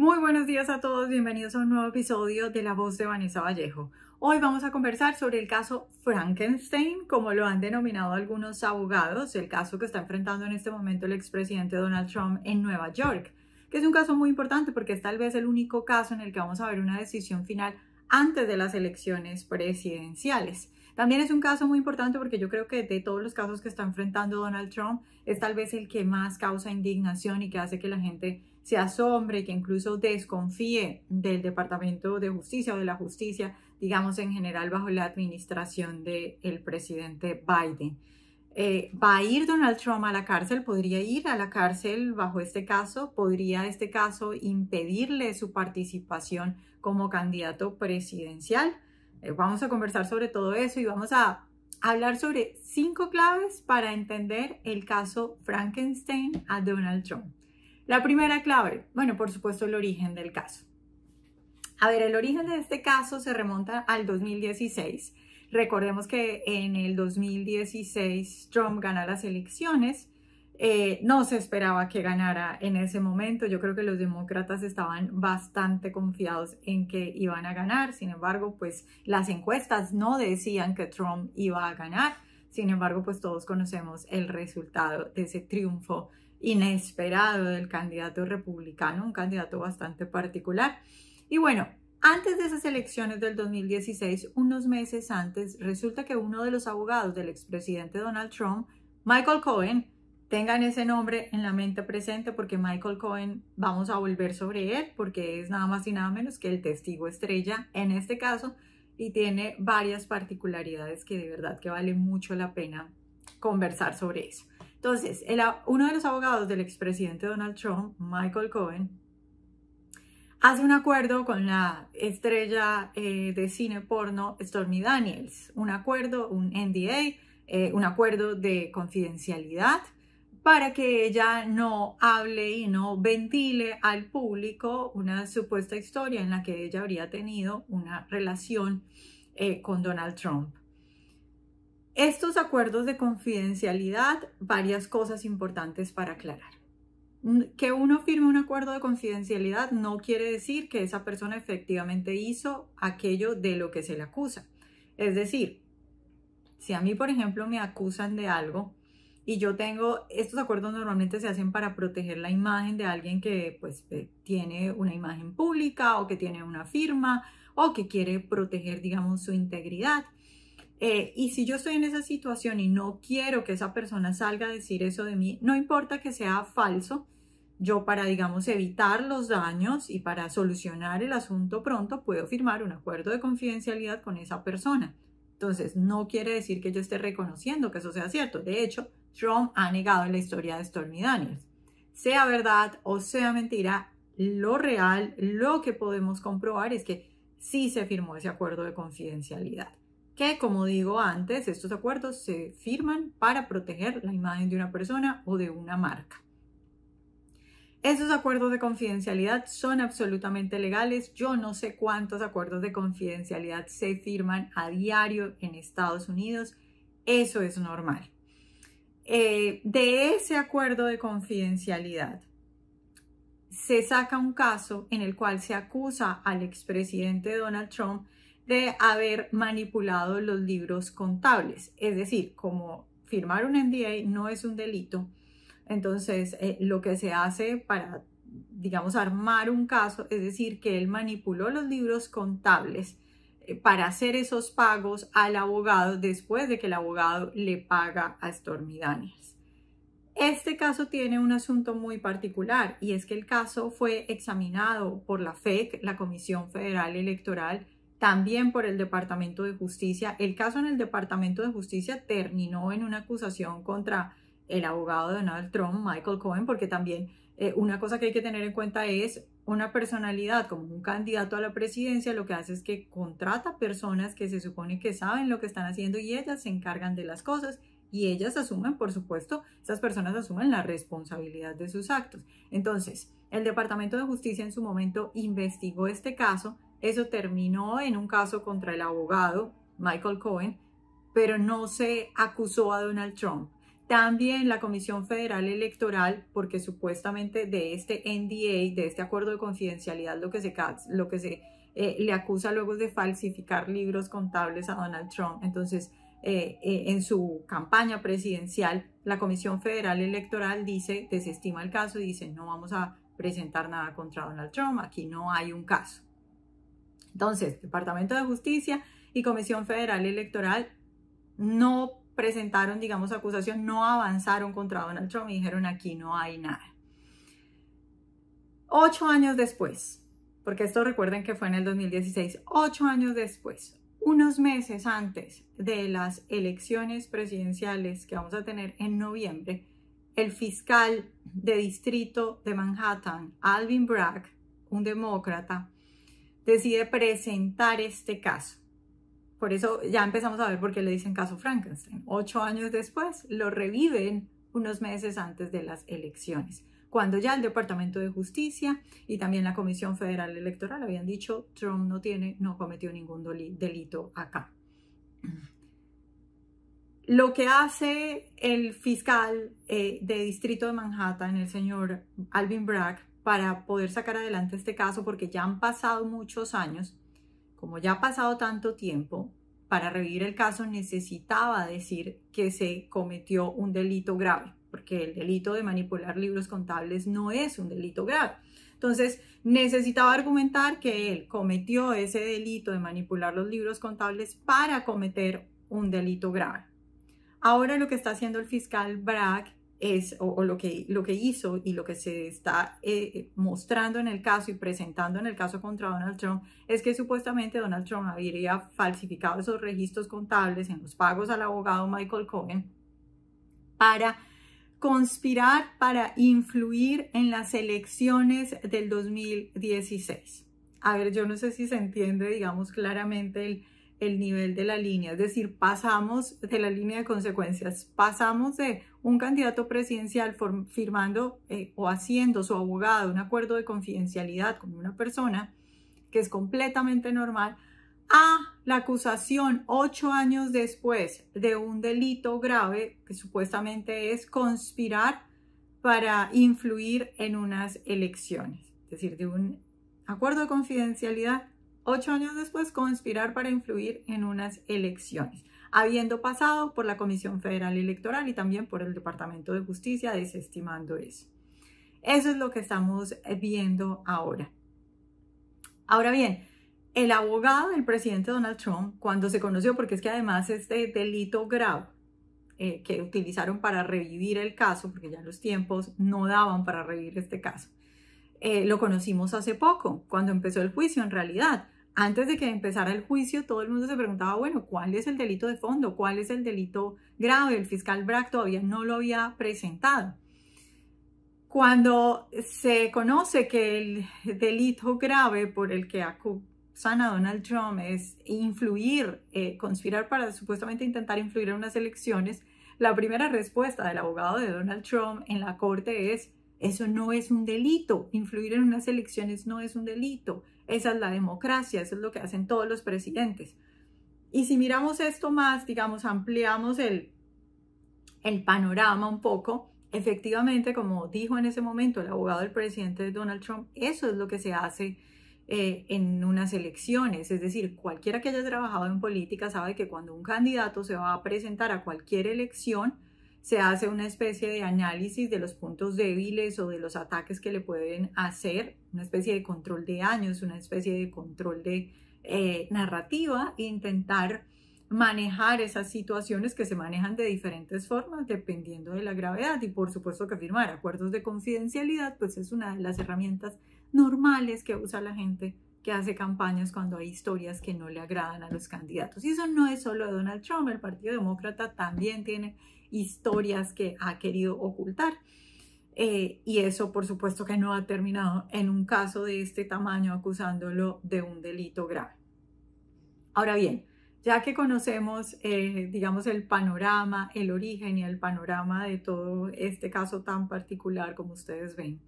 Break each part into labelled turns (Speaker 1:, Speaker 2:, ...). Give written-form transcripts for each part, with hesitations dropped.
Speaker 1: Muy buenos días a todos, bienvenidos a un nuevo episodio de La Voz de Vanessa Vallejo. Hoy vamos a conversar sobre el caso Frankenstein, como lo han denominado algunos abogados, el caso que está enfrentando en este momento el expresidente Donald Trump en Nueva York, que es un caso muy importante porque es tal vez el único caso en el que vamos a ver una decisión final antes de las elecciones presidenciales. También es un caso muy importante porque yo creo que de todos los casos que está enfrentando Donald Trump es tal vez el que más causa indignación y que hace que la gente se asombre, que incluso desconfíe del Departamento de Justicia o de la justicia, digamos en general bajo la administración del presidente Biden. ¿Va a ir Donald Trump a la cárcel? ¿Podría ir a la cárcel bajo este caso? ¿Podría este caso impedirle su participación como candidato presidencial? Vamos a conversar sobre todo eso y vamos a hablar sobre 5 claves para entender el caso Frankenstein a Donald Trump. La primera clave, bueno, por supuesto, el origen del caso. A ver, el origen de este caso se remonta al 2016. Recordemos que en el 2016 Trump gana las elecciones. No se esperaba que ganara en ese momento. Yo creo que los demócratas estaban bastante confiados en que iban a ganar. Sin embargo, pues las encuestas no decían que Trump iba a ganar. Sin embargo, pues todos conocemos el resultado de ese triunfo inesperado del candidato republicano, un candidato bastante particular. Y bueno, antes de esas elecciones del 2016, unos meses antes, resulta que uno de los abogados del expresidente Donald Trump, Michael Cohen, tengan ese nombre en la mente presente porque Michael Cohen, vamos a volver sobre él porque es nada más y nada menos que el testigo estrella en este caso y tiene varias particularidades que de verdad que vale mucho la pena conversar sobre eso. Entonces, uno de los abogados del expresidente Donald Trump, Michael Cohen, hace un acuerdo con la estrella de cine porno Stormy Daniels, un acuerdo, un NDA, un acuerdo de confidencialidad para que ella no hable y no ventile al público una supuesta historia en la que ella habría tenido una relación con Donald Trump. Estos acuerdos de confidencialidad, varias cosas importantes para aclarar. Que uno firme un acuerdo de confidencialidad no quiere decir que esa persona efectivamente hizo aquello de lo que se le acusa. Es decir, si a mí, por ejemplo, me acusan de algo y yo tengo, estos acuerdos normalmente se hacen para proteger la imagen de alguien que pues tiene una imagen pública o que tiene una firma o que quiere proteger, digamos, su integridad. Y si yo estoy en esa situación y no quiero que esa persona salga a decir eso de mí, no importa que sea falso, yo para, digamos, evitar los daños y para solucionar el asunto pronto, puedo firmar un acuerdo de confidencialidad con esa persona. Entonces, no quiere decir que yo esté reconociendo que eso sea cierto. De hecho, Trump ha negado la historia de Stormy Daniels. Sea verdad o sea mentira, lo real, lo que podemos comprobar es que sí se firmó ese acuerdo de confidencialidad. Que, como digo antes, estos acuerdos se firman para proteger la imagen de una persona o de una marca. Esos acuerdos de confidencialidad son absolutamente legales. Yo no sé cuántos acuerdos de confidencialidad se firman a diario en Estados Unidos. Eso es normal. De ese acuerdo de confidencialidad se saca un caso en el cual se acusa al expresidente Donald Trump de haber manipulado los libros contables. Es decir, como firmar un NDA no es un delito, entonces lo que se hace para, digamos, armar un caso, es decir, que él manipuló los libros contables para hacer esos pagos al abogado después de que el abogado le paga a Stormy Daniels. Este caso tiene un asunto muy particular y es que el caso fue examinado por la FEC, la Comisión Federal Electoral, también por el Departamento de Justicia. El caso en el Departamento de Justicia terminó en una acusación contra el abogado de Donald Trump, Michael Cohen, porque también una cosa que hay que tener en cuenta es una personalidad como un candidato a la presidencia, lo que hace es que contrata personas que se supone que saben lo que están haciendo y ellas se encargan de las cosas y ellas asumen, por supuesto, esas personas asumen la responsabilidad de sus actos. Entonces, el Departamento de Justicia en su momento investigó este caso. Eso terminó en un caso contra el abogado Michael Cohen, pero no se acusó a Donald Trump. También la Comisión Federal Electoral, porque supuestamente de este NDA, de este acuerdo de confidencialidad, lo que se le acusa luego es de falsificar libros contables a Donald Trump. Entonces, en su campaña presidencial, la Comisión Federal Electoral desestima el caso y dice, no vamos a presentar nada contra Donald Trump, aquí no hay un caso. Entonces, Departamento de Justicia y Comisión Federal Electoral no presentaron, digamos, acusación, no avanzaron contra Donald Trump y dijeron aquí no hay nada. 8 años después, porque esto recuerden que fue en el 2016, 8 años después, unos meses antes de las elecciones presidenciales que vamos a tener en noviembre, el fiscal de distrito de Manhattan, Alvin Bragg, un demócrata, decide presentar este caso. Por eso ya empezamos a ver por qué le dicen caso Frankenstein. 8 años después lo reviven unos meses antes de las elecciones, cuando ya el Departamento de Justicia y también la Comisión Federal Electoral habían dicho Trump no cometió ningún delito acá. Lo que hace el fiscal de distrito de Manhattan, el señor Alvin Bragg, para poder sacar adelante este caso, porque ya han pasado muchos años, como ya ha pasado tanto tiempo, para revivir el caso necesitaba decir que se cometió un delito grave, porque el delito de manipular libros contables no es un delito grave. Entonces, necesitaba argumentar que él cometió ese delito de manipular los libros contables para cometer un delito grave. Ahora lo que está haciendo el fiscal Bragg lo que hizo y lo que se está mostrando en el caso y presentando en el caso contra Donald Trump es que supuestamente Donald Trump habría falsificado esos registros contables en los pagos al abogado Michael Cohen para conspirar para influir en las elecciones del 2016. A ver, yo no sé si se entiende, digamos, claramente el nivel de la línea, es decir, pasamos de la línea de consecuencias, pasamos de un candidato presidencial firmando o haciendo su abogado un acuerdo de confidencialidad con una persona que es completamente normal, a la acusación 8 años después de un delito grave que supuestamente es conspirar para influir en unas elecciones, es decir, de un acuerdo de confidencialidad 8 años después, conspirar para influir en unas elecciones, habiendo pasado por la Comisión Federal Electoral y también por el Departamento de Justicia, desestimando eso. Eso es lo que estamos viendo ahora. Ahora bien, el abogado del presidente Donald Trump, cuando se conoció, porque es que además este delito grave que utilizaron para revivir el caso, porque ya los tiempos no daban para revivir este caso, lo conocimos hace poco, cuando empezó el juicio en realidad. Antes de que empezara el juicio, todo el mundo se preguntaba, bueno, ¿cuál es el delito de fondo? ¿Cuál es el delito grave? El fiscal Bragg todavía no lo había presentado. Cuando se conoce que el delito grave por el que acusan a Donald Trump es influir, conspirar para supuestamente intentar influir en unas elecciones, la primera respuesta del abogado de Donald Trump en la corte es: eso no es un delito, influir en unas elecciones no es un delito, esa es la democracia, eso es lo que hacen todos los presidentes. Y si miramos esto más, digamos, ampliamos el panorama un poco, efectivamente, como dijo en ese momento el abogado del presidente Donald Trump, eso es lo que se hace en unas elecciones. Es decir, cualquiera que haya trabajado en política sabe que cuando un candidato se va a presentar a cualquier elección, se hace una especie de análisis de los puntos débiles o de los ataques que le pueden hacer, una especie de control de años, una especie de control de narrativa e intentar manejar esas situaciones que se manejan de diferentes formas dependiendo de la gravedad. Y por supuesto que firmar acuerdos de confidencialidad pues es una de las herramientas normales que usa la gente que hace campañas cuando hay historias que no le agradan a los candidatos. Y eso no es solo de Donald Trump, el Partido Demócrata también tiene historias que ha querido ocultar. Y eso por supuesto que no ha terminado en un caso de este tamaño acusándolo de un delito grave. Ahora bien, ya que conocemos, digamos, el panorama, el origen y el panorama de todo este caso tan particular como ustedes ven,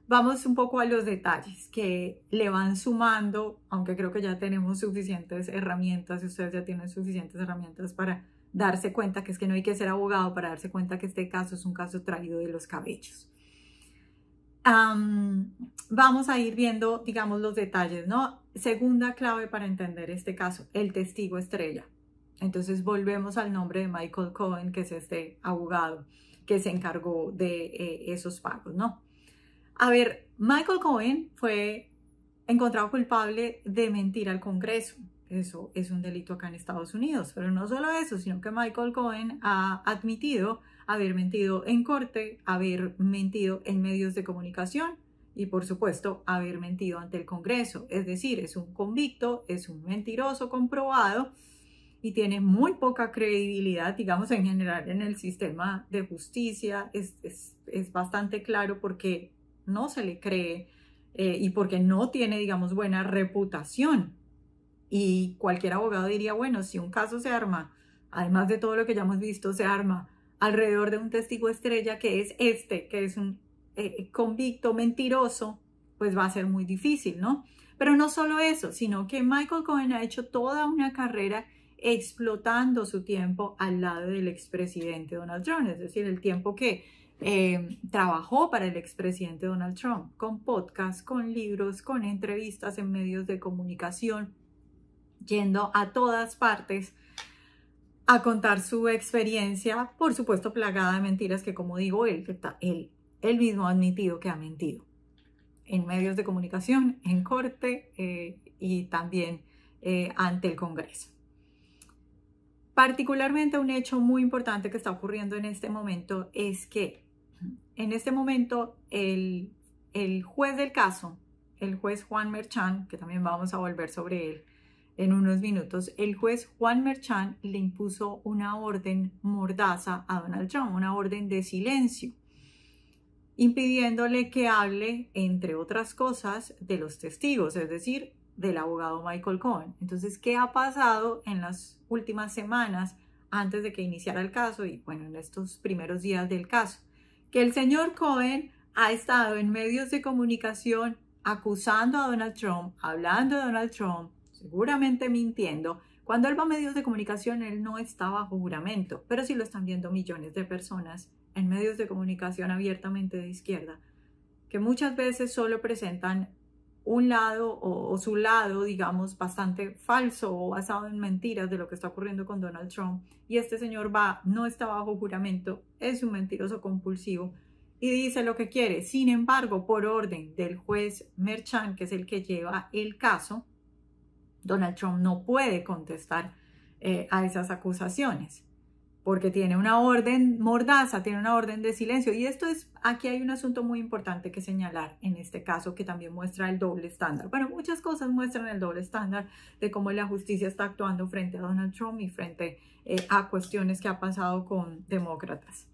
Speaker 1: vamos un poco a los detalles que le van sumando, aunque creo que ya tenemos suficientes herramientas y ustedes ya tienen suficientes herramientas para darse cuenta que es que no hay que ser abogado para darse cuenta que este caso es un caso traído de los cabellos. Vamos a ir viendo, digamos, los detalles, ¿no? Segunda clave para entender este caso, el testigo estrella. Entonces volvemos al nombre de Michael Cohen, que es este abogado que se encargó de esos pagos, ¿no? A ver, Michael Cohen fue encontrado culpable de mentir al Congreso. Eso es un delito acá en Estados Unidos. Pero no solo eso, sino que Michael Cohen ha admitido haber mentido en corte, haber mentido en medios de comunicación y, por supuesto, haber mentido ante el Congreso. Es decir, es un convicto, es un mentiroso comprobado y tiene muy poca credibilidad, digamos, en general en el sistema de justicia. Es bastante claro porque no se le cree y porque no tiene, digamos, buena reputación. Y cualquier abogado diría, bueno, si un caso se arma, además de todo lo que ya hemos visto, se arma alrededor de un testigo estrella que es un convicto mentiroso, pues va a ser muy difícil, ¿no? Pero no solo eso, sino que Michael Cohen ha hecho toda una carrera explotando su tiempo al lado del expresidente Donald Trump, es decir, el tiempo que trabajó para el expresidente Donald Trump, con podcasts, con libros, con entrevistas en medios de comunicación, yendo a todas partes a contar su experiencia, por supuesto plagada de mentiras que, como digo, él mismo ha admitido que ha mentido en medios de comunicación, en corte y también ante el Congreso. Particularmente un hecho muy importante que está ocurriendo en este momento es que en este momento el juez del caso, el juez Juan Merchan, que también vamos a volver sobre él en unos minutos, el juez Juan Merchan le impuso una orden mordaza a Donald Trump, una orden de silencio, impidiéndole que hable, entre otras cosas, de los testigos, es decir, del abogado Michael Cohen. Entonces, ¿qué ha pasado en las últimas semanas antes de que iniciara el caso y, bueno, en estos primeros días del caso? Que el señor Cohen ha estado en medios de comunicación acusando a Donald Trump, hablando de Donald Trump, seguramente mintiendo. Cuando él va a medios de comunicación, él no está bajo juramento, pero sí lo están viendo millones de personas en medios de comunicación abiertamente de izquierda, que muchas veces solo presentan un lado o su lado, digamos, bastante falso o basado en mentiras de lo que está ocurriendo con Donald Trump. Y este señor no está bajo juramento, es un mentiroso compulsivo y dice lo que quiere. Sin embargo, por orden del juez Merchan, que es el que lleva el caso, Donald Trump no puede contestar a esas acusaciones porque tiene una orden mordaza, tiene una orden de silencio. Y aquí hay un asunto muy importante que señalar en este caso que también muestra el doble estándar. Bueno, muchas cosas muestran el doble estándar de cómo la justicia está actuando frente a Donald Trump y frente a cuestiones que ha pasado con demócratas.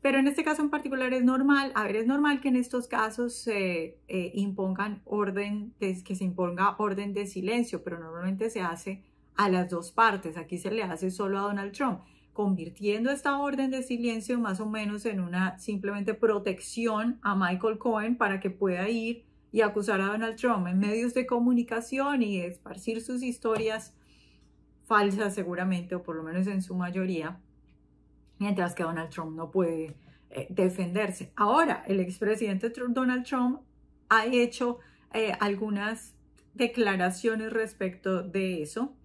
Speaker 1: Pero en este caso en particular es normal que en estos casos se imponga orden de silencio, pero normalmente se hace a las dos partes. Aquí se le hace solo a Donald Trump, convirtiendo esta orden de silencio más o menos en una simplemente protección a Michael Cohen para que pueda ir y acusar a Donald Trump en medios de comunicación y esparcir sus historias falsas seguramente, o por lo menos en su mayoría, mientras que Donald Trump no puede defenderse. Ahora, el expresidente Donald Trump ha hecho algunas declaraciones respecto de eso.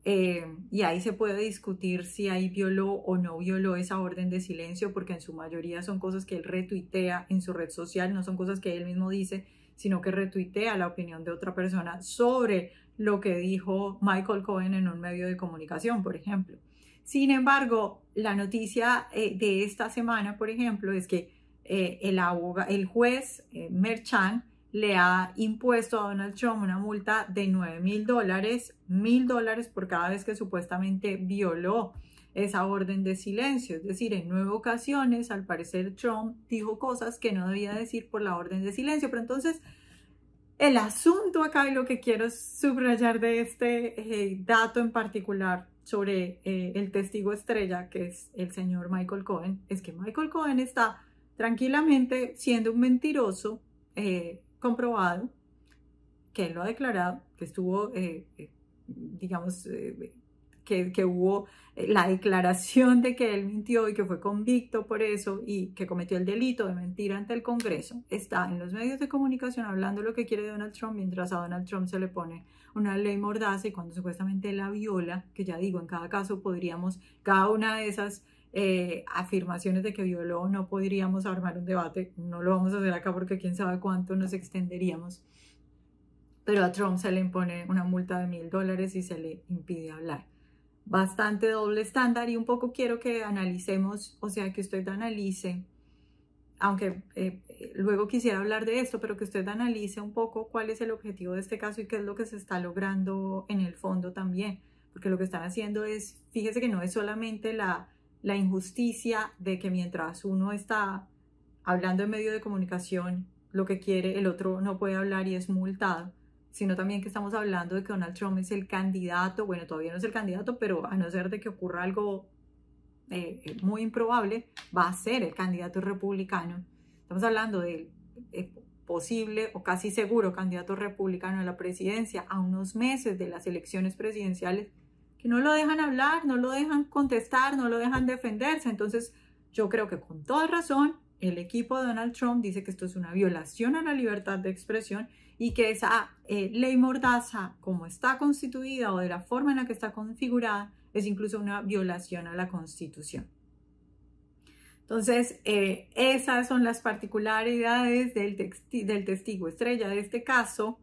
Speaker 1: Y ahí se puede discutir si ahí violó o no violó esa orden de silencio, porque en su mayoría son cosas que él retuitea en su red social, no son cosas que él mismo dice, sino que retuitea la opinión de otra persona sobre lo que dijo Michael Cohen en un medio de comunicación, por ejemplo. Sin embargo, la noticia de esta semana, por ejemplo, es que el juez Merchan le ha impuesto a Donald Trump una multa de $9,000, $1,000 por cada vez que supuestamente violó esa orden de silencio. Es decir, en 9 ocasiones, al parecer, Trump dijo cosas que no debía decir por la orden de silencio. Pero entonces, el asunto acá y lo que quiero subrayar de este dato en particular sobre el testigo estrella, que es el señor Michael Cohen, es que Michael Cohen está tranquilamente siendo un mentiroso comprobado, que él lo ha declarado, que estuvo, digamos, que hubo la declaración de que él mintió y que fue convicto por eso y que cometió el delito de mentir ante el Congreso, está en los medios de comunicación hablando lo que quiere Donald Trump, mientras a Donald Trump se le pone una ley mordaza y cuando supuestamente la viola, que ya digo, en cada caso podríamos, cada una de esas afirmaciones de que violó, no podríamos armar un debate, no lo vamos a hacer acá porque quién sabe cuánto nos extenderíamos, pero a Trump se le impone una multa de $1000 y se le impide hablar. Bastante doble estándar y un poco quiero que analicemos, o sea, que usted analice, aunque luego quisiera hablar de esto, pero que usted analice un poco cuál es el objetivo de este caso y qué es lo que se está logrando en el fondo también, porque lo que están haciendo es, fíjese que no es solamente la injusticia de que mientras uno está hablando en medio de comunicación, lo que quiere, el otro no puede hablar y es multado, sino también que estamos hablando de que Donald Trump es el candidato, bueno, todavía no es el candidato, pero a no ser de que ocurra algo muy improbable, va a ser el candidato republicano. Estamos hablando del posible o casi seguro candidato republicano a la presidencia a unos meses de las elecciones presidenciales, que no lo dejan hablar, no lo dejan contestar, no lo dejan defenderse. Entonces, yo creo que con toda razón, el equipo de Donald Trump dice que esto es una violación a la libertad de expresión y que esa ley mordaza, como está constituida o de la forma en la que está configurada, es incluso una violación a la Constitución. Entonces, esas son las particularidades del testigo estrella de este caso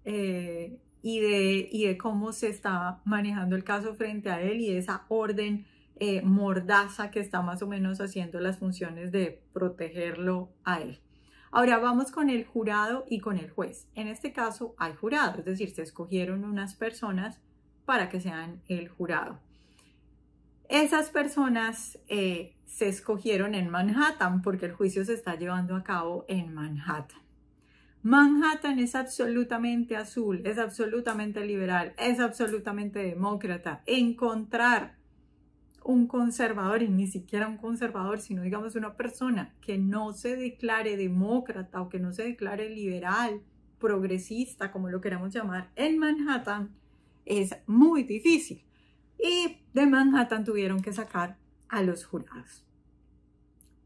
Speaker 1: y de cómo se está manejando el caso frente a él y esa orden mordaza que está más o menos haciendo las funciones de protegerlo a él. Ahora vamos con el jurado y con el juez. En este caso hay jurado, es decir, se escogieron unas personas para que sean el jurado. Esas personas se escogieron en Manhattan porque el juicio se está llevando a cabo en Manhattan. Manhattan es absolutamente azul, es absolutamente liberal, es absolutamente demócrata. Encontrar un conservador, y ni siquiera un conservador, sino digamos una persona que no se declare demócrata o que no se declare liberal, progresista, como lo queramos llamar, en Manhattan, es muy difícil. Y de Manhattan tuvieron que sacar a los jurados.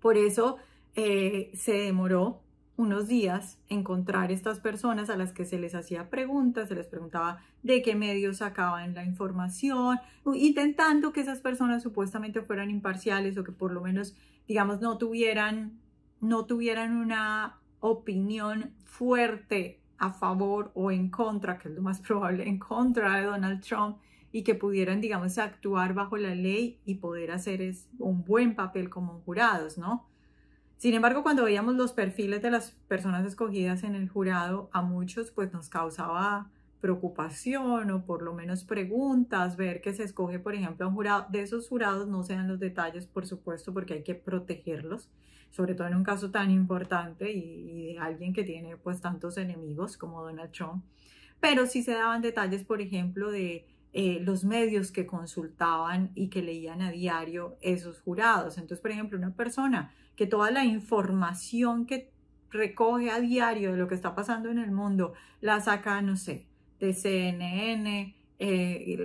Speaker 1: Por eso se demoró unos días encontrar estas personas a las que se les hacía preguntas, se les preguntaba de qué medios sacaban la información, intentando que esas personas supuestamente fueran imparciales o que por lo menos, digamos, no tuvieran una opinión fuerte a favor o en contra, que es lo más probable, en contra de Donald Trump, y que pudieran, digamos, actuar bajo la ley y poder hacer un buen papel como jurados, ¿no? Sin embargo, cuando veíamos los perfiles de las personas escogidas en el jurado, a muchos pues nos causaba preocupación o por lo menos preguntas, ver que se escoge, por ejemplo, a un jurado. De esos jurados no se dan los detalles, por supuesto, porque hay que protegerlos, sobre todo en un caso tan importante y de alguien que tiene pues tantos enemigos como Donald Trump. Pero sí se daban detalles, por ejemplo, de los medios que consultaban y que leían a diario esos jurados. Entonces, por ejemplo, una persona que toda la información que recoge a diario de lo que está pasando en el mundo la saca, no sé, de CNN,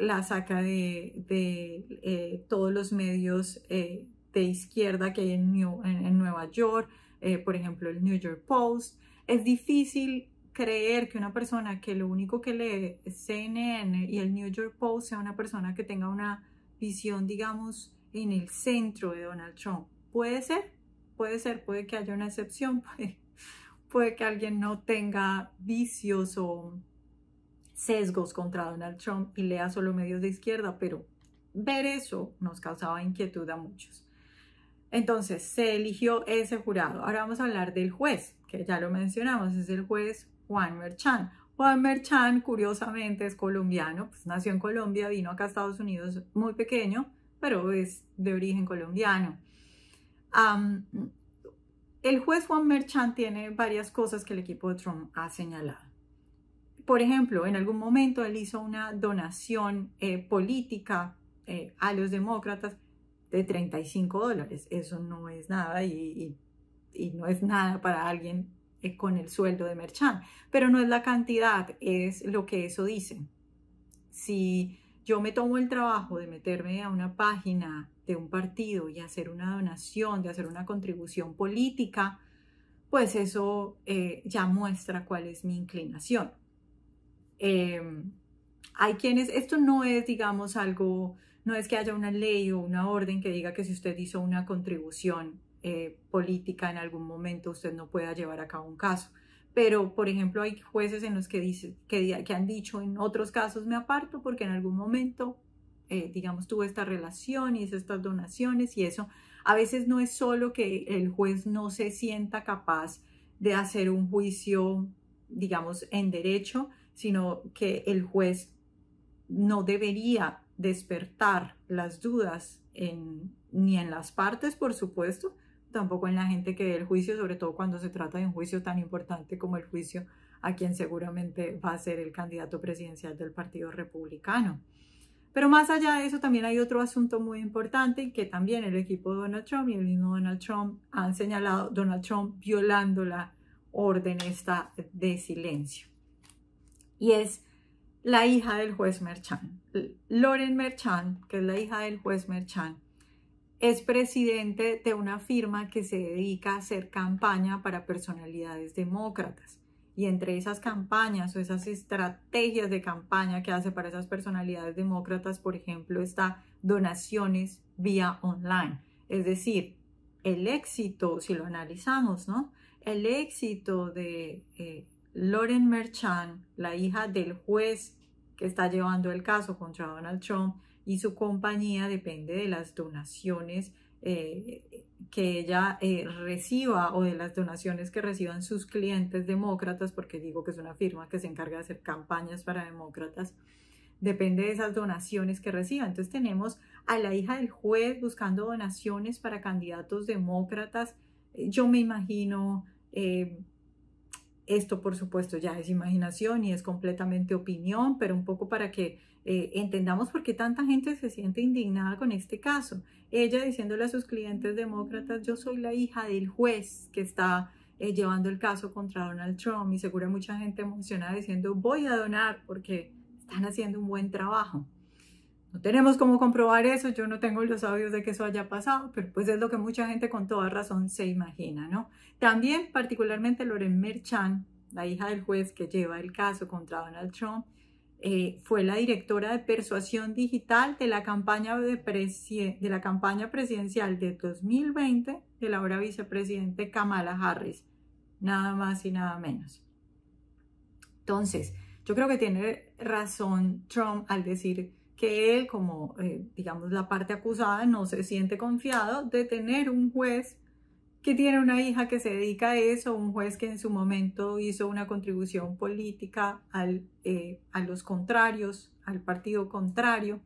Speaker 1: la saca de todos los medios de izquierda que hay en Nueva York, por ejemplo, el New York Post. Es difícil creer que una persona que lo único que lee CNN y el New York Post sea una persona que tenga una visión, digamos, en el centro de Donald Trump. Puede ser, puede que haya una excepción, puede que alguien no tenga vicios o sesgos contra Donald Trump y lea solo medios de izquierda, pero ver eso nos causaba inquietud a muchos. Entonces se eligió ese jurado. Ahora vamos a hablar del juez, que ya lo mencionamos, es el juez Juan Merchan. Juan Merchan, curiosamente, es colombiano, pues nació en Colombia, vino acá a Estados Unidos muy pequeño, pero es de origen colombiano. El juez Juan Merchan tiene varias cosas que el equipo de Trump ha señalado. Por ejemplo, en algún momento él hizo una donación política a los demócratas de $35. Eso no es nada y no es nada para alguien con el sueldo de Merchan, pero no es la cantidad, es lo que eso dice. Si yo me tomo el trabajo de meterme a una página de un partido y hacer una donación, de hacer una contribución política, pues eso ya muestra cuál es mi inclinación. Hay quienes, esto no es, digamos, algo, no es que haya una ley o una orden que diga que si usted hizo una contribución política en algún momento usted no pueda llevar a cabo un caso. Pero, por ejemplo, hay jueces en los que, que han dicho en otros casos me aparto porque en algún momento, digamos, tuve esta relación y hice estas donaciones y eso. A veces no es solo que el juez no se sienta capaz de hacer un juicio, digamos, en derecho, sino que el juez no debería despertar las dudas ni en las partes, por supuesto, tampoco en la gente que ve el juicio, sobre todo cuando se trata de un juicio tan importante como el juicio a quien seguramente va a ser el candidato presidencial del Partido Republicano. Pero más allá de eso, también hay otro asunto muy importante que también el equipo de Donald Trump y el mismo Donald Trump han señalado, Donald Trump violando la orden esta de silencio. Y es la hija del juez Merchan. Lauren Merchan, que es la hija del juez Merchan, es presidente de una firma que se dedica a hacer campaña para personalidades demócratas. Y entre esas campañas o esas estrategias de campaña que hace para esas personalidades demócratas, por ejemplo, está donaciones vía online. Es decir, el éxito, si lo analizamos, ¿no? El éxito de Lauren Merchan, la hija del juez que está llevando el caso contra Donald Trump y su compañía, depende de las donaciones que ella reciba o de las donaciones que reciban sus clientes demócratas, porque digo que es una firma que se encarga de hacer campañas para demócratas, depende de esas donaciones que reciba. Entonces tenemos a la hija del juez buscando donaciones para candidatos demócratas. Yo me imagino, esto por supuesto ya es imaginación y es completamente opinión, pero un poco para que entendamos por qué tanta gente se siente indignada con este caso. Ella diciéndole a sus clientes demócratas, yo soy la hija del juez que está llevando el caso contra Donald Trump, y seguro mucha gente emocionada diciendo voy a donar porque están haciendo un buen trabajo. No tenemos cómo comprobar eso, yo no tengo los audios de que eso haya pasado, pero pues es lo que mucha gente con toda razón se imagina, ¿no? También particularmente Lauren Merchan, la hija del juez que lleva el caso contra Donald Trump, fue la directora de persuasión digital de la campaña presidencial de 2020 de la ahora vicepresidente Kamala Harris, nada más y nada menos. Entonces, yo creo que tiene razón Trump al decir que él, como digamos la parte acusada, no se siente confiado de tener un juez que tiene una hija que se dedica a eso, un juez que en su momento hizo una contribución política a los contrarios, al partido contrario,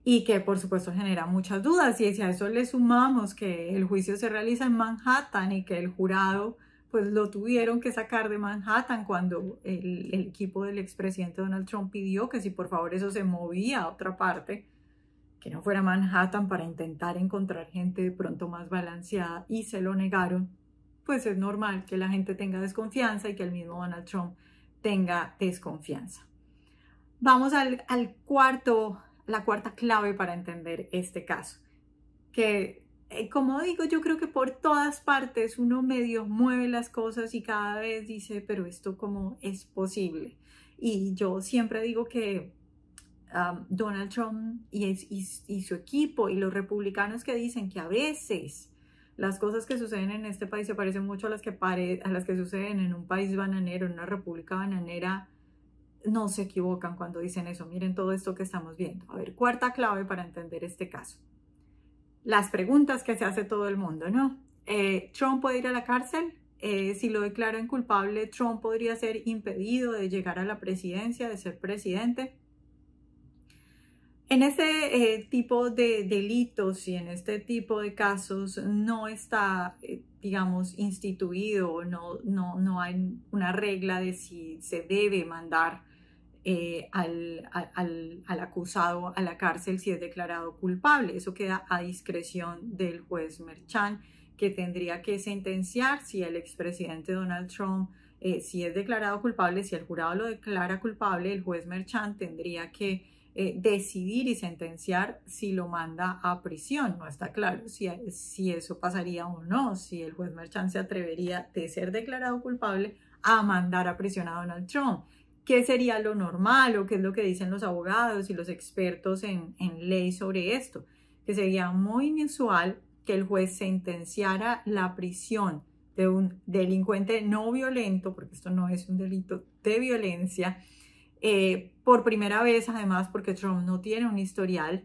Speaker 1: y que por supuesto genera muchas dudas. Y si a eso le sumamos que el juicio se realiza en Manhattan y que el jurado pues lo tuvieron que sacar de Manhattan cuando el equipo del expresidente Donald Trump pidió que si por favor eso se movía a otra parte, que no fuera Manhattan, para intentar encontrar gente de pronto más balanceada, y se lo negaron, pues es normal que la gente tenga desconfianza y que el mismo Donald Trump tenga desconfianza. Vamos la cuarta clave para entender este caso, que como digo, yo creo que por todas partes uno medio mueve las cosas y cada vez dice, pero esto cómo es posible. Y yo siempre digo que Donald Trump y su equipo y los republicanos que dicen que a veces las cosas que suceden en este país se parecen mucho a las que suceden en un país bananero, en una república bananera, no se equivocan cuando dicen eso. Miren todo esto que estamos viendo. A ver, cuarta clave para entender este caso. Las preguntas que se hace todo el mundo, ¿no? ¿Trump puede ir a la cárcel? Si lo declaran culpable, ¿Trump podría ser impedido de llegar a la presidencia, de ser presidente? En este tipo de delitos y en este tipo de casos no está, digamos, instituido, no hay una regla de si se debe mandar al acusado a la cárcel si es declarado culpable. Eso queda a discreción del juez Merchan, que tendría que sentenciar si el expresidente Donald Trump si es declarado culpable, si el jurado lo declara culpable, el juez Merchan tendría que decidir y sentenciar si lo manda a prisión. No está claro si eso pasaría o no, si el juez Merchan se atrevería, de ser declarado culpable, a mandar a prisión a Donald Trump. ¿Qué sería lo normal o qué es lo que dicen los abogados y los expertos en ley sobre esto? Que sería muy inusual que el juez sentenciara la prisión de un delincuente no violento, porque esto no es un delito de violencia, por primera vez, además, porque Trump no tiene un historial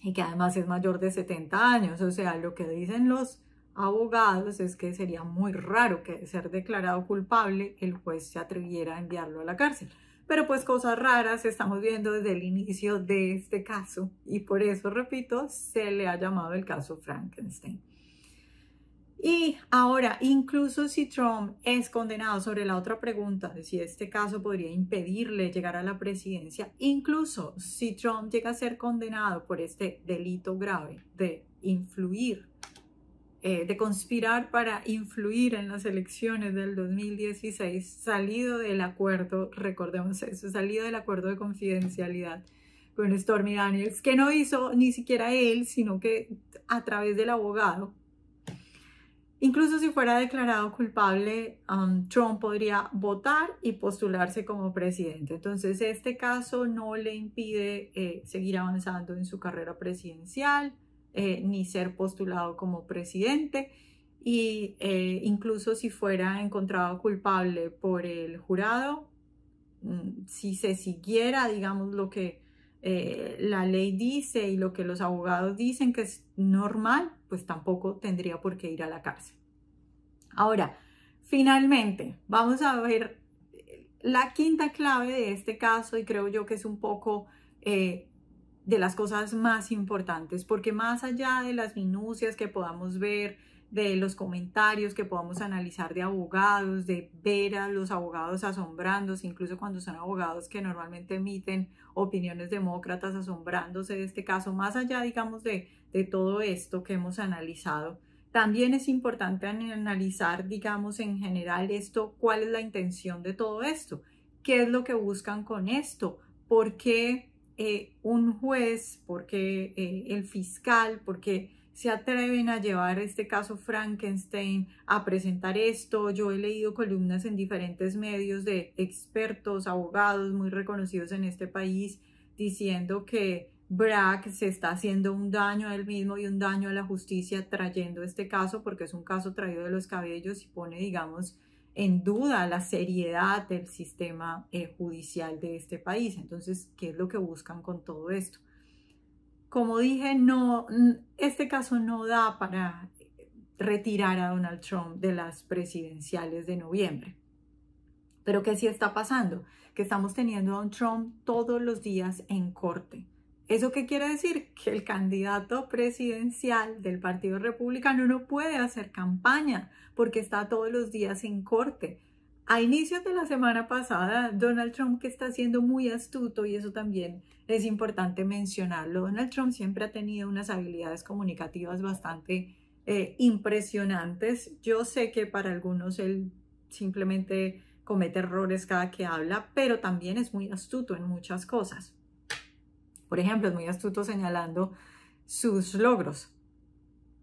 Speaker 1: y que además es mayor de 70 años. O sea, lo que dicen los abogados es que sería muy raro que, de ser declarado culpable, el juez se atreviera a enviarlo a la cárcel. Pero pues cosas raras estamos viendo desde el inicio de este caso y por eso, repito, se le ha llamado el caso Frankenstein. Y ahora, incluso si Trump es condenado, sobre la otra pregunta de si este caso podría impedirle llegar a la presidencia, incluso si Trump llega a ser condenado por este delito grave de influir, de conspirar para influir en las elecciones del 2016, salido del acuerdo, recordemos eso, salido del acuerdo de confidencialidad con Stormy Daniels, que no hizo ni siquiera él, sino que a través del abogado. Incluso si fuera declarado culpable, Trump podría votar y postularse como presidente. Entonces, este caso no le impide seguir avanzando en su carrera presidencial, ni ser postulado como presidente. Y incluso si fuera encontrado culpable por el jurado, si se siguiera, digamos, lo que la ley dice y lo que los abogados dicen que es normal, pues tampoco tendría por qué ir a la cárcel. Ahora, finalmente, vamos a ver la quinta clave de este caso, y creo yo que es un poco de las cosas más importantes, porque más allá de las minucias que podamos ver, de los comentarios que podamos analizar de abogados, de ver a los abogados asombrándose, incluso cuando son abogados que normalmente emiten opiniones demócratas asombrándose de este caso, más allá, digamos, de todo esto que hemos analizado, también es importante analizar, digamos, en general esto, cuál es la intención de todo esto, qué es lo que buscan con esto, por qué un juez, por qué el fiscal, por qué se atreven a llevar este caso Frankenstein, a presentar esto. Yo he leído columnas en diferentes medios de expertos, abogados muy reconocidos en este país, diciendo que Bragg se está haciendo un daño a él mismo y un daño a la justicia trayendo este caso, porque es un caso traído de los cabellos y pone, digamos, en duda la seriedad del sistema judicial de este país. Entonces, ¿qué es lo que buscan con todo esto? Como dije, no, este caso no da para retirar a Donald Trump de las presidenciales de noviembre. Pero ¿qué sí está pasando? Que estamos teniendo a Donald Trump todos los días en corte. ¿Eso qué quiere decir? Que el candidato presidencial del Partido Republicano no puede hacer campaña porque está todos los días en corte. A inicios de la semana pasada, Donald Trump, que está siendo muy astuto, y eso también es importante mencionarlo, Donald Trump siempre ha tenido unas habilidades comunicativas bastante impresionantes. Yo sé que para algunos él simplemente comete errores cada que habla, pero también es muy astuto en muchas cosas. Por ejemplo, es muy astuto señalando sus logros.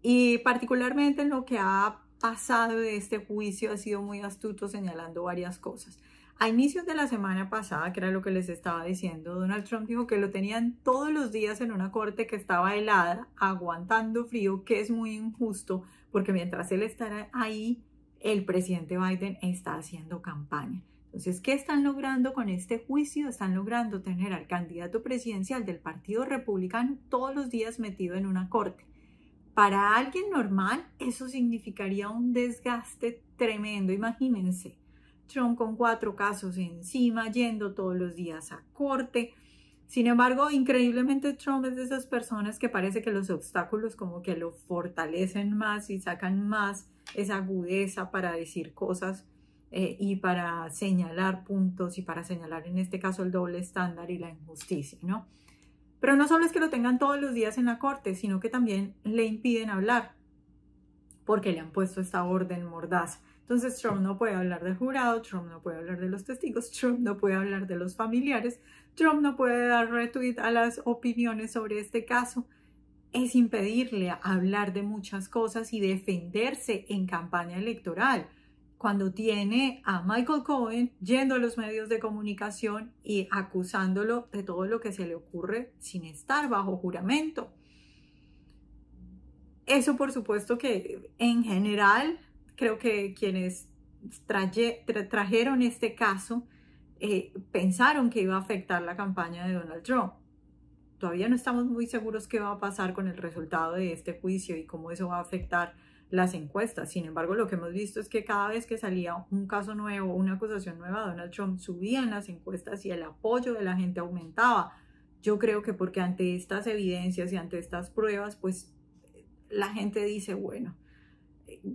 Speaker 1: Y particularmente en lo que ha pasado de este juicio ha sido muy astuto señalando varias cosas. A inicios de la semana pasada, que era lo que les estaba diciendo, Donald Trump dijo que lo tenían todos los días en una corte que estaba helada, aguantando frío, que es muy injusto, porque mientras él estará ahí, el presidente Biden está haciendo campaña. Entonces, ¿qué están logrando con este juicio? Están logrando tener al candidato presidencial del Partido Republicano todos los días metido en una corte. Para alguien normal, eso significaría un desgaste tremendo. Imagínense, Trump con 4 casos encima, yendo todos los días a corte. Sin embargo, increíblemente Trump es de esas personas que parece que los obstáculos como que lo fortalecen más y sacan más esa agudeza para decir cosas y para señalar puntos y para señalar en este caso el doble estándar y la injusticia, ¿no? Pero no solo es que lo tengan todos los días en la corte, sino que también le impiden hablar porque le han puesto esta orden mordaz Entonces Trump no puede hablar del jurado, Trump no puede hablar de los testigos, Trump no puede hablar de los familiares, Trump no puede dar retweet a las opiniones sobre este caso. Es impedirle hablar de muchas cosas y defenderse en campaña electoral, cuando tiene a Michael Cohen yendo a los medios de comunicación y acusándolo de todo lo que se le ocurre sin estar bajo juramento. Eso, por supuesto, que en general creo que quienes trajeron este caso pensaron que iba a afectar la campaña de Donald Trump. Todavía no estamos muy seguros qué va a pasar con el resultado de este juicio y cómo eso va a afectar las encuestas. Sin embargo, lo que hemos visto es que cada vez que salía un caso nuevo, una acusación nueva, Donald Trump subía en las encuestas y el apoyo de la gente aumentaba. Yo creo que porque ante estas evidencias y ante estas pruebas, pues la gente dice, bueno,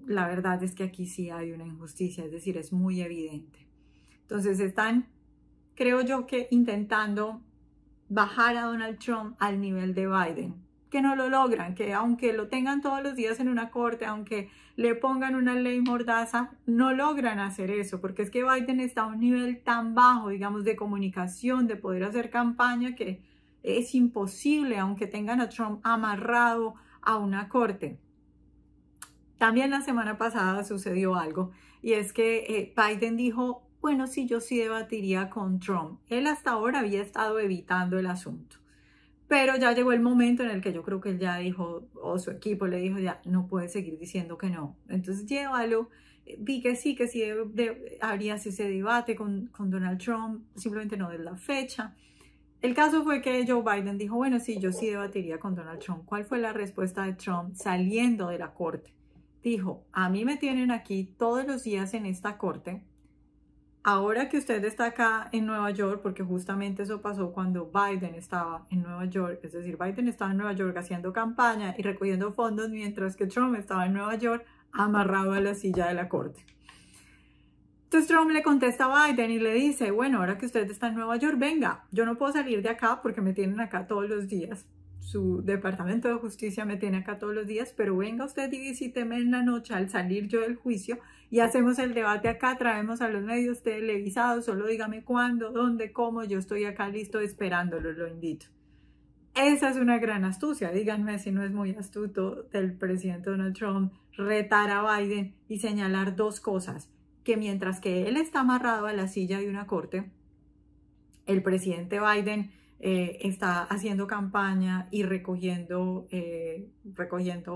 Speaker 1: la verdad es que aquí sí hay una injusticia, es decir, es muy evidente. Entonces están, creo yo, que intentando bajar a Donald Trump al nivel de Biden, que no lo logran, que aunque lo tengan todos los días en una corte, aunque le pongan una ley mordaza, no logran hacer eso, porque es que Biden está a un nivel tan bajo, digamos, de comunicación, de poder hacer campaña, que es imposible, aunque tengan a Trump amarrado a una corte. También la semana pasada sucedió algo, y es que Biden dijo, bueno, sí, yo sí debatiría con Trump. Él hasta ahora había estado evitando el asunto, pero ya llegó el momento en el que yo creo que él ya dijo, o su equipo le dijo, ya no puede seguir diciendo que no. Entonces llévalo, vi que sí habría ese debate con Donald Trump, simplemente no de la fecha. El caso fue que Joe Biden dijo, bueno, sí, yo sí debatiría con Donald Trump. ¿Cuál fue la respuesta de Trump saliendo de la corte? Dijo, a mí me tienen aquí todos los días en esta corte. Ahora que usted está acá en Nueva York, porque justamente eso pasó cuando Biden estaba en Nueva York, es decir, Biden estaba en Nueva York haciendo campaña y recogiendo fondos, mientras que Trump estaba en Nueva York amarrado a la silla de la corte. Entonces Trump le contesta a Biden y le dice, bueno, ahora que usted está en Nueva York, venga, yo no puedo salir de acá porque me tienen acá todos los días. Su departamento de justicia me tiene acá todos los días, pero venga usted y visíteme en la noche al salir yo del juicio y hacemos el debate acá, traemos a los medios televisados, solo dígame cuándo, dónde, cómo, yo estoy acá listo esperándolo, lo invito. Esa es una gran astucia, díganme si no es muy astuto del presidente Donald Trump retar a Biden y señalar dos cosas, que mientras que él está amarrado a la silla de una corte, el presidente Biden está haciendo campaña y recogiendo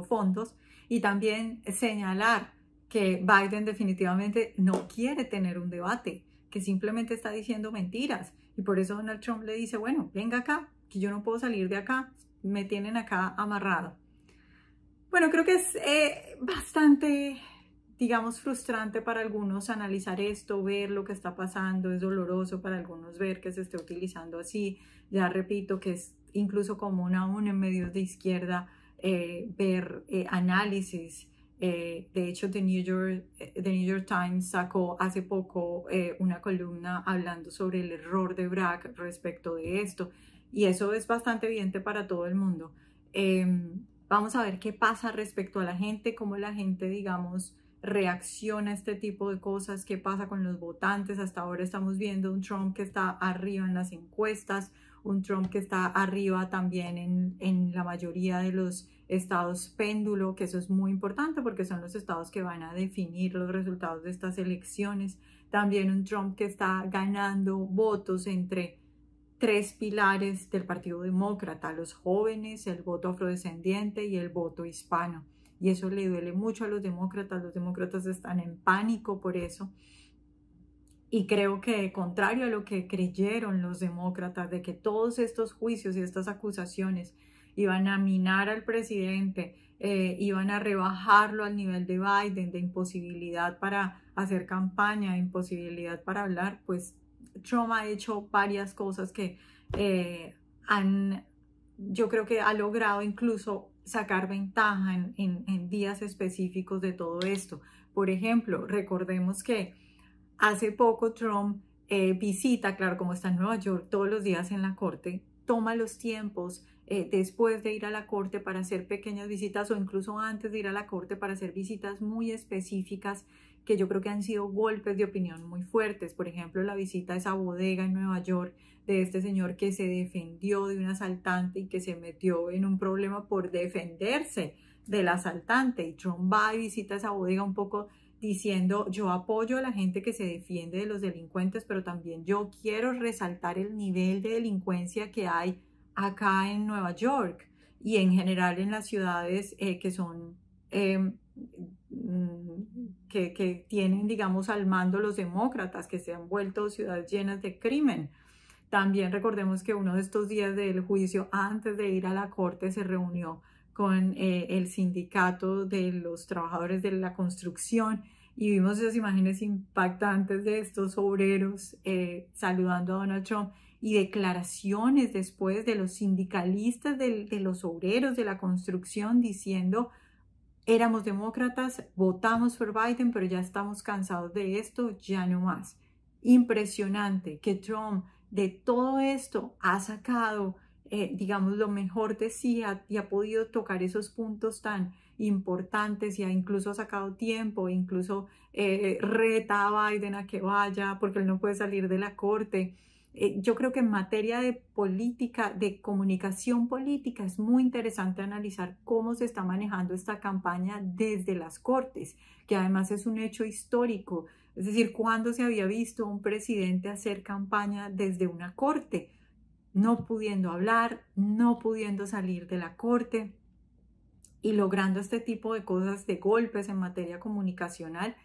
Speaker 1: fondos, y también señalar que Biden definitivamente no quiere tener un debate, que simplemente está diciendo mentiras, y por eso Donald Trump le dice, bueno, venga acá, que yo no puedo salir de acá, me tienen acá amarrado. Bueno, creo que es bastante, digamos, frustrante para algunos analizar esto, ver lo que está pasando, es doloroso para algunos ver que se esté utilizando así. Ya repito que es incluso común aún en medios de izquierda ver análisis. De hecho, The New York Times sacó hace poco una columna hablando sobre el error de Bragg respecto de esto, y eso es bastante evidente para todo el mundo. Vamos a ver qué pasa respecto a la gente, cómo la gente, digamos, reacciona a este tipo de cosas, qué pasa con los votantes. Hasta ahora estamos viendo un Trump que está arriba en las encuestas, un Trump que está arriba también en la mayoría de los estados péndulo, que eso es muy importante porque son los estados que van a definir los resultados de estas elecciones. También un Trump que está ganando votos entre tres pilares del Partido Demócrata: los jóvenes, el voto afrodescendiente y el voto hispano. Y eso le duele mucho a los demócratas están en pánico por eso. Y creo que, contrario a lo que creyeron los demócratas, de que todos estos juicios y estas acusaciones iban a minar al presidente, iban a rebajarlo al nivel de Biden, de imposibilidad para hacer campaña, imposibilidad para hablar, pues Trump ha hecho varias cosas que yo creo que ha logrado incluso sacar ventaja en días específicos de todo esto. Por ejemplo, recordemos que hace poco Trump visita, claro, como está en Nueva York todos los días en la corte, toma los tiempos después de ir a la corte para hacer pequeñas visitas o incluso antes de ir a la corte para hacer visitas muy específicas que yo creo que han sido golpes de opinión muy fuertes. Por ejemplo, la visita a esa bodega en Nueva York de este señor que se defendió de un asaltante y que se metió en un problema por defenderse del asaltante. Y Trump va y visita esa bodega un poco diciendo: yo apoyo a la gente que se defiende de los delincuentes, pero también yo quiero resaltar el nivel de delincuencia que hay acá en Nueva York y en general en las ciudades que son que tienen, digamos, al mando los demócratas, que se han vuelto ciudades llenas de crimen. También recordemos que uno de estos días del juicio, antes de ir a la corte, se reunió con el sindicato de los trabajadores de la construcción y vimos esas imágenes impactantes de estos obreros saludando a Donald Trump y declaraciones después de los sindicalistas de los obreros de la construcción diciendo: éramos demócratas, votamos por Biden, pero ya estamos cansados de esto, ya no más. Impresionante que Trump de todo esto ha sacado, digamos, lo mejor de sí y ha podido tocar esos puntos tan importantes y ha incluso sacado tiempo, incluso reta a Biden a que vaya porque él no puede salir de la corte. Yo creo que en materia de política, de comunicación política, es muy interesante analizar cómo se está manejando esta campaña desde las cortes, que además es un hecho histórico. Es decir, ¿cuándo se había visto un presidente hacer campaña desde una corte? No pudiendo hablar, no pudiendo salir de la corte y logrando este tipo de cosas, de golpes en materia comunicacional.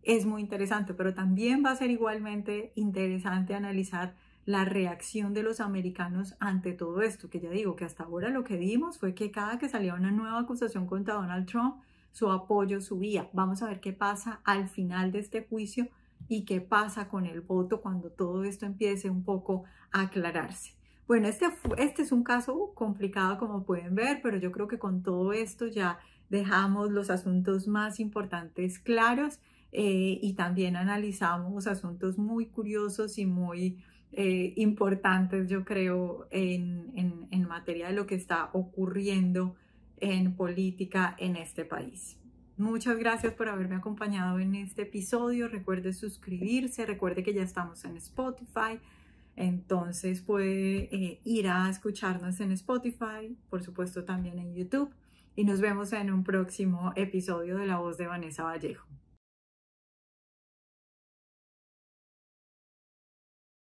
Speaker 1: Es muy interesante, pero también va a ser igualmente interesante analizar la reacción de los americanos ante todo esto, que ya digo que hasta ahora lo que vimos fue que cada que salía una nueva acusación contra Donald Trump, su apoyo subía. Vamos a ver qué pasa al final de este juicio y qué pasa con el voto cuando todo esto empiece un poco a aclararse. Bueno, este es un caso complicado, como pueden ver, pero yo creo que con todo esto ya dejamos los asuntos más importantes claros. Y también analizamos asuntos muy curiosos y muy importantes, yo creo, en materia de lo que está ocurriendo en política en este país. Muchas gracias por haberme acompañado en este episodio. Recuerde suscribirse, recuerde que ya estamos en Spotify, entonces puede ir a escucharnos en Spotify, por supuesto también en YouTube, y nos vemos en un próximo episodio de La Voz de Vanessa Vallejo.